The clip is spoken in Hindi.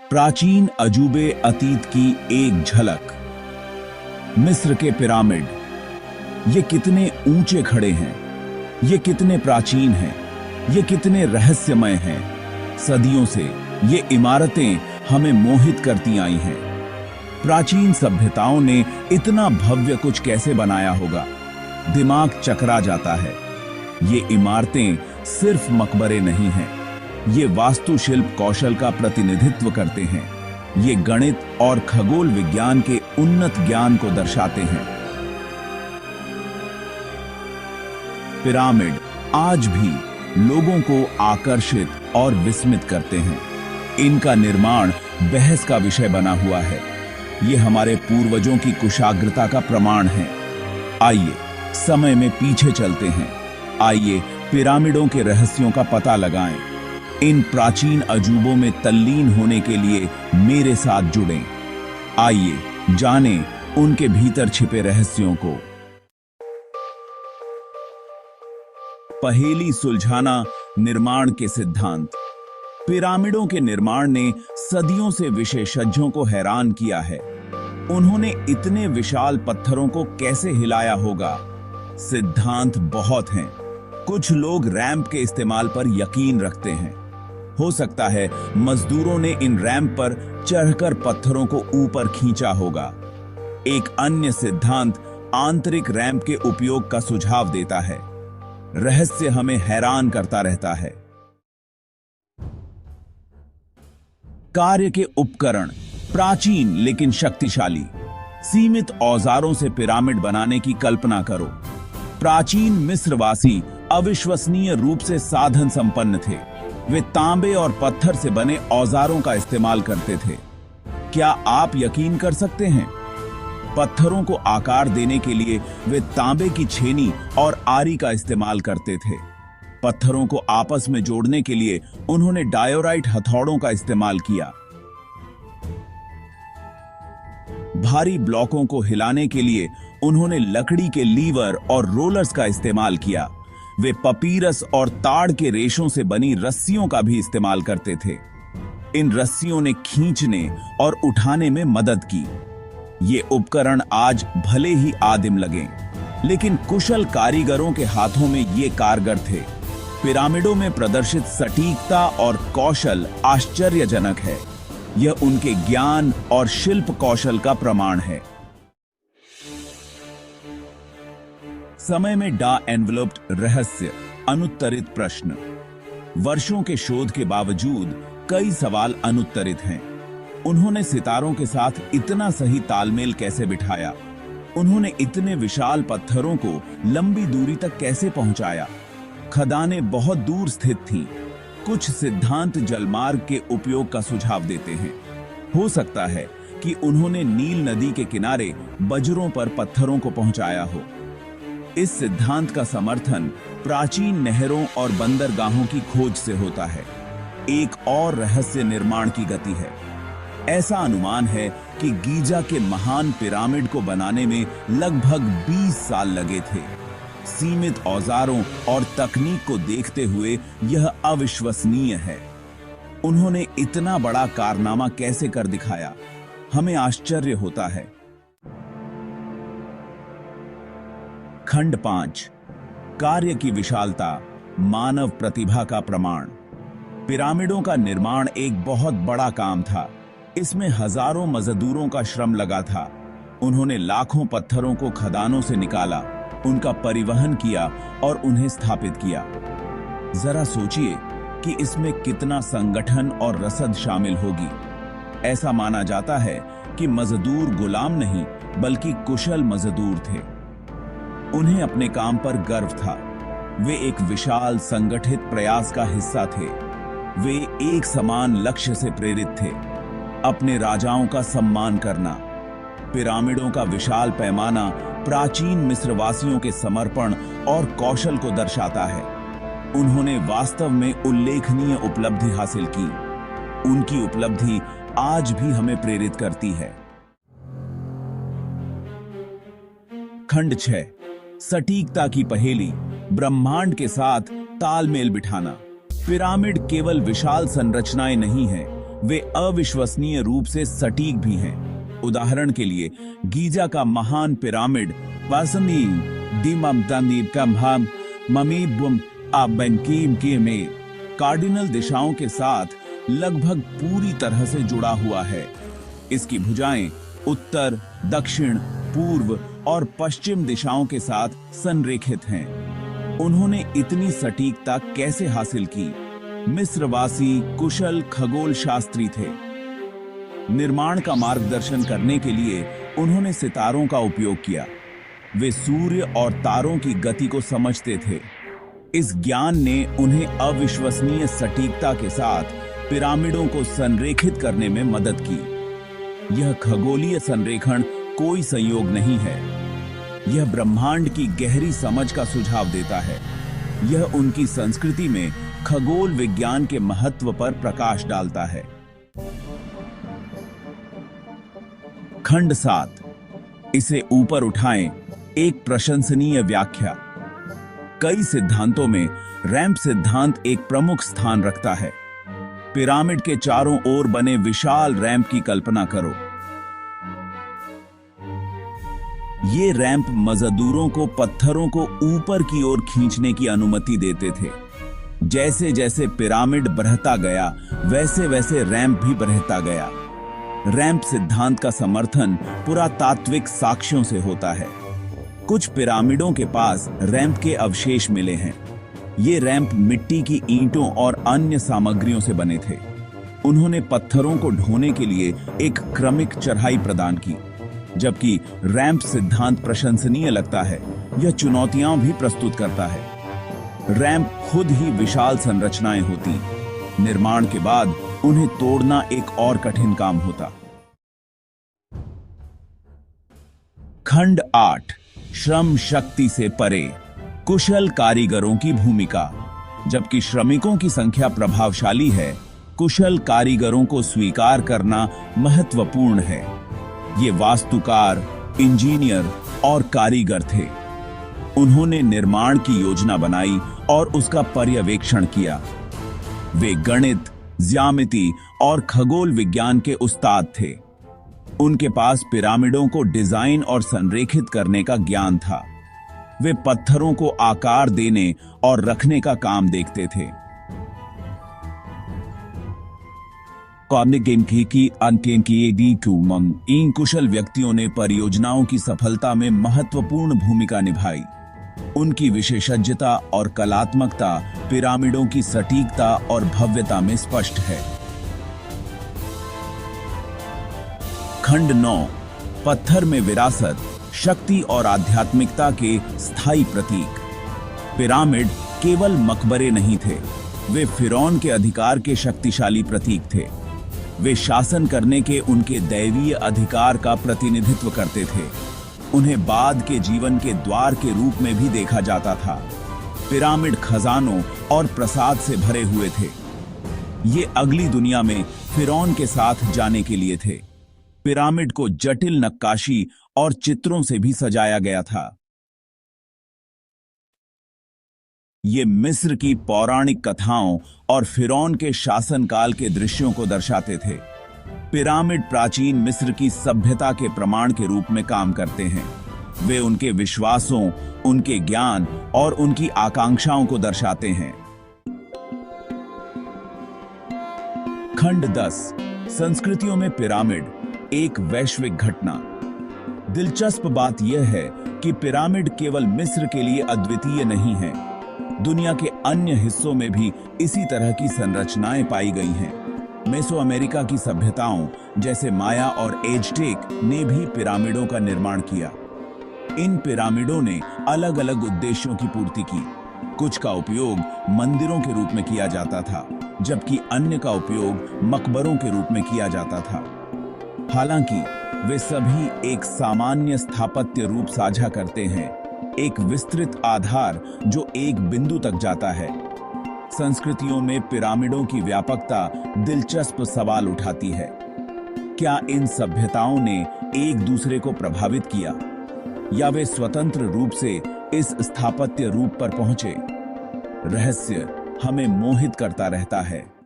प्राचीन अजूबे अतीत की एक झलक। मिस्र के पिरामिड, ये कितने ऊंचे खड़े हैं, ये कितने प्राचीन हैं, ये कितने रहस्यमय हैं। सदियों से ये इमारतें हमें मोहित करती आई हैं। प्राचीन सभ्यताओं ने इतना भव्य कुछ कैसे बनाया होगा, दिमाग चकरा जाता है। ये इमारतें सिर्फ मकबरे नहीं हैं, ये वास्तुशिल्प कौशल का प्रतिनिधित्व करते हैं। ये गणित और खगोल विज्ञान के उन्नत ज्ञान को दर्शाते हैं। पिरामिड आज भी लोगों को आकर्षित और विस्मित करते हैं। इनका निर्माण बहस का विषय बना हुआ है। ये हमारे पूर्वजों की कुशाग्रता का प्रमाण है। आइए समय में पीछे चलते हैं। आइए पिरामिडों के रहस्यों का पता लगाएं। इन प्राचीन अजूबों में तल्लीन होने के लिए मेरे साथ जुड़ें। आइए जानें उनके भीतर छिपे रहस्यों को। पहेली सुलझाना निर्माण के सिद्धांत। पिरामिडों के निर्माण ने सदियों से विशेषज्ञों को हैरान किया है। उन्होंने इतने विशाल पत्थरों को कैसे हिलाया होगा? सिद्धांत बहुत हैं। कुछ लोग रैंप के इस्तेमाल पर यकीन रखते हैं। हो सकता है मजदूरों ने इन रैंप पर चढ़कर पत्थरों को ऊपर खींचा होगा। एक अन्य सिद्धांत आंतरिक रैंप के उपयोग का सुझाव देता है। रहस्य हमें हैरान करता रहता है। कार्य के उपकरण प्राचीन लेकिन शक्तिशाली। सीमित औजारों से पिरामिड बनाने की कल्पना करो। प्राचीन मिस्रवासी अविश्वसनीय रूप से साधन संपन्न थे। वे तांबे और पत्थर से बने औजारों का इस्तेमाल करते थे। क्या आप यकीन कर सकते हैं? पत्थरों को आकार देने के लिए वे तांबे की छेनी और आरी का इस्तेमाल करते थे। पत्थरों को आपस में जोड़ने के लिए उन्होंने डायोराइट हथौड़ों का इस्तेमाल किया। भारी ब्लॉकों को हिलाने के लिए उन्होंने लकड़ी के लीवर और रोलर्स का इस्तेमाल किया। वे पपीरस और ताड़ के रेशों से बनी रस्सियों का भी इस्तेमाल करते थे। इन रस्सियों ने खींचने और उठाने में मदद की। ये उपकरण आज भले ही आदिम लगें, लेकिन कुशल कारीगरों के हाथों में ये कारगर थे। पिरामिडों में प्रदर्शित सटीकता और कौशल आश्चर्यजनक है। यह उनके ज्ञान और शिल्प कौशल का प्रमाण है। समय में डा एनवलप्ड रहस्य, अनुत्तरित प्रश्न। वर्षों के शोध के बावजूद कई सवाल अनुत्तरित हैं। उन्होंने सितारों के साथ इतना सही तालमेल कैसे बिठाया? उन्होंने इतने विशाल पत्थरों को लंबी दूरी तक कैसे पहुंचाया? खदानें बहुत दूर स्थित थीं। कुछ सिद्धांत जलमार्ग के उपयोग का सुझाव देते हैं। हो सकता है कि उन्होंने नील नदी के किनारे बजरों पर पत्थरों को पहुंचाया हो। इस सिद्धांत का समर्थन प्राचीन नहरों और बंदरगाहों की खोज से होता है। एक और रहस्य निर्माण की गति है। ऐसा अनुमान है कि गीजा के महान पिरामिड को बनाने में लगभग 20 साल लगे थे। सीमित औजारों और तकनीक को देखते हुए यह अविश्वसनीय है। उन्होंने इतना बड़ा कारनामा कैसे कर दिखाया? हमें आश्चर्य होता है। खंड 5, कार्य की विशालता, मानव प्रतिभा का प्रमाण। पिरामिडों का निर्माण एक बहुत बड़ा काम था। इसमें हजारों मजदूरों का श्रम लगा था। उन्होंने लाखों पत्थरों को खदानों से निकाला, उनका परिवहन किया और उन्हें स्थापित किया। जरा सोचिए कि इसमें कितना संगठन और रसद शामिल होगी। ऐसा माना जाता है कि मजदूर गुलाम नहीं बल्कि कुशल मजदूर थे। उन्हें अपने काम पर गर्व था। वे एक विशाल संगठित प्रयास का हिस्सा थे। वे एक समान लक्ष्य से प्रेरित थे, अपने राजाओं का सम्मान करना। पिरामिडों का विशाल पैमाना प्राचीन मिस्रवासियों के समर्पण और कौशल को दर्शाता है। उन्होंने वास्तव में उल्लेखनीय उपलब्धि हासिल की। उनकी उपलब्धि आज भी हमें प्रेरित करती है। खंड 6, सटीकता की पहेली, ब्रह्मांड के साथ तालमेल बिठाना। पिरामिड केवल विशाल संरचनाएं नहीं हैं, वे अविश्वसनीय रूप से सटीक भी हैं। उदाहरण के लिए गीजा का महान पिरामिड वासनी दिमम तंदीब कमहम ममीबुम आबंकीम के में कार्डिनल दिशाओं के साथ लगभग पूरी तरह से जुड़ा हुआ है। इसकी भुजाएं उत्तर, दक्षिण, पूर्व और पश्चिम दिशाओं के साथ संरेखित हैं। उन्होंने इतनी सटीकता कैसे हासिल की? मिस्रवासी कुशल खगोल शास्त्री थे। निर्माण का मार्गदर्शन करने के लिए उन्होंने सितारों का उपयोग किया। वे सूर्य और तारों की गति को समझते थे। इस ज्ञान ने उन्हें अविश्वसनीय सटीकता के साथ पिरामिडों को संरेखित करने में मदद की। यह खगोलीय संरेखण कोई संयोग नहीं है, यह ब्रह्मांड की गहरी समझ का सुझाव देता है। यह उनकी संस्कृति में खगोल विज्ञान के महत्व पर प्रकाश डालता है। खंड 7, इसे ऊपर उठाएं, एक प्रशंसनीय व्याख्या। कई सिद्धांतों में रैंप सिद्धांत एक प्रमुख स्थान रखता है। पिरामिड के चारों ओर बने विशाल रैंप की कल्पना करो। ये रैंप मजदूरों को पत्थरों को ऊपर की ओर खींचने की अनुमति देते थे। जैसे जैसे पिरामिड बढ़ता गया, वैसे वैसे रैंप भी बढ़ता गया। रैंप सिद्धांत का समर्थन पुरातात्विक साक्ष्यों से होता है। कुछ पिरामिडों के पास रैंप के अवशेष मिले हैं। ये रैंप मिट्टी की ईंटों और अन्य सामग्रियों से बने थे। उन्होंने पत्थरों को ढोने के लिए एक क्रमिक चढ़ाई प्रदान की। जबकि रैंप सिद्धांत प्रशंसनीय लगता है, यह चुनौतियां भी प्रस्तुत करता है। रैंप खुद ही विशाल संरचनाएं होती, निर्माण के बाद उन्हें तोड़ना एक और कठिन काम होता। खंड 8, श्रम शक्ति से परे, कुशल कारीगरों की भूमिका। जबकि श्रमिकों की संख्या प्रभावशाली है, कुशल कारीगरों को स्वीकार करना महत्वपूर्ण है। ये वास्तुकार, इंजीनियर और कारीगर थे। उन्होंने निर्माण की योजना बनाई और उसका पर्यवेक्षण किया। वे गणित, ज्यामिति और खगोल विज्ञान के उस्ताद थे। उनके पास पिरामिडों को डिजाइन और संरेखित करने का ज्ञान था। वे पत्थरों को आकार देने और रखने का काम देखते थे। इन कुशल व्यक्तियों ने परियोजनाओं की सफलता में महत्वपूर्ण भूमिका निभाई। उनकी विशेषज्ञता और कलात्मकता पिरामिडों की सटीकता और भव्यता में स्पष्ट है। खंड 9, पत्थर में विरासत, शक्ति और आध्यात्मिकता के स्थायी प्रतीक। पिरामिड केवल मकबरे नहीं थे, वे फिरौन के अधिकार के शक्तिशाली प्रतीक थे। वे शासन करने के उनके दैवीय अधिकार का प्रतिनिधित्व करते थे। उन्हें बाद के जीवन के द्वार के रूप में भी देखा जाता था। पिरामिड खजानों और प्रसाद से भरे हुए थे। ये अगली दुनिया में फिरौन के साथ जाने के लिए थे। पिरामिड को जटिल नक्काशी और चित्रों से भी सजाया गया था। ये मिस्र की पौराणिक कथाओं और फिरौन के शासनकाल के दृश्यों को दर्शाते थे। पिरामिड प्राचीन मिस्र की सभ्यता के प्रमाण के रूप में काम करते हैं। वे उनके विश्वासों, उनके ज्ञान और उनकी आकांक्षाओं को दर्शाते हैं। खंड 10, संस्कृतियों में पिरामिड, एक वैश्विक घटना। दिलचस्प बात यह है कि पिरामिड केवल मिस्र के लिए अद्वितीय नहीं है। दुनिया के अन्य हिस्सों में भी इसी तरह की संरचनाएं पाई गई हैं। मेसोअमेरिका की सभ्यताओं जैसे माया और एज़टेक ने भी पिरामिडों का निर्माण किया। इन पिरामिडों ने अलग अलग उद्देश्यों की पूर्ति की। कुछ का उपयोग मंदिरों के रूप में किया जाता था, जबकि अन्य का उपयोग मकबरों के रूप में किया जाता था। हालांकि वे सभी एक सामान्य स्थापत्य रूप साझा करते हैं, एक विस्तृत आधार जो एक बिंदु तक जाता है। संस्कृतियों में पिरामिडों की व्यापकता दिलचस्प सवाल उठाती है। क्या इन सभ्यताओं ने एक दूसरे को प्रभावित किया, या वे स्वतंत्र रूप से इस स्थापत्य रूप पर पहुंचे? रहस्य हमें मोहित करता रहता है।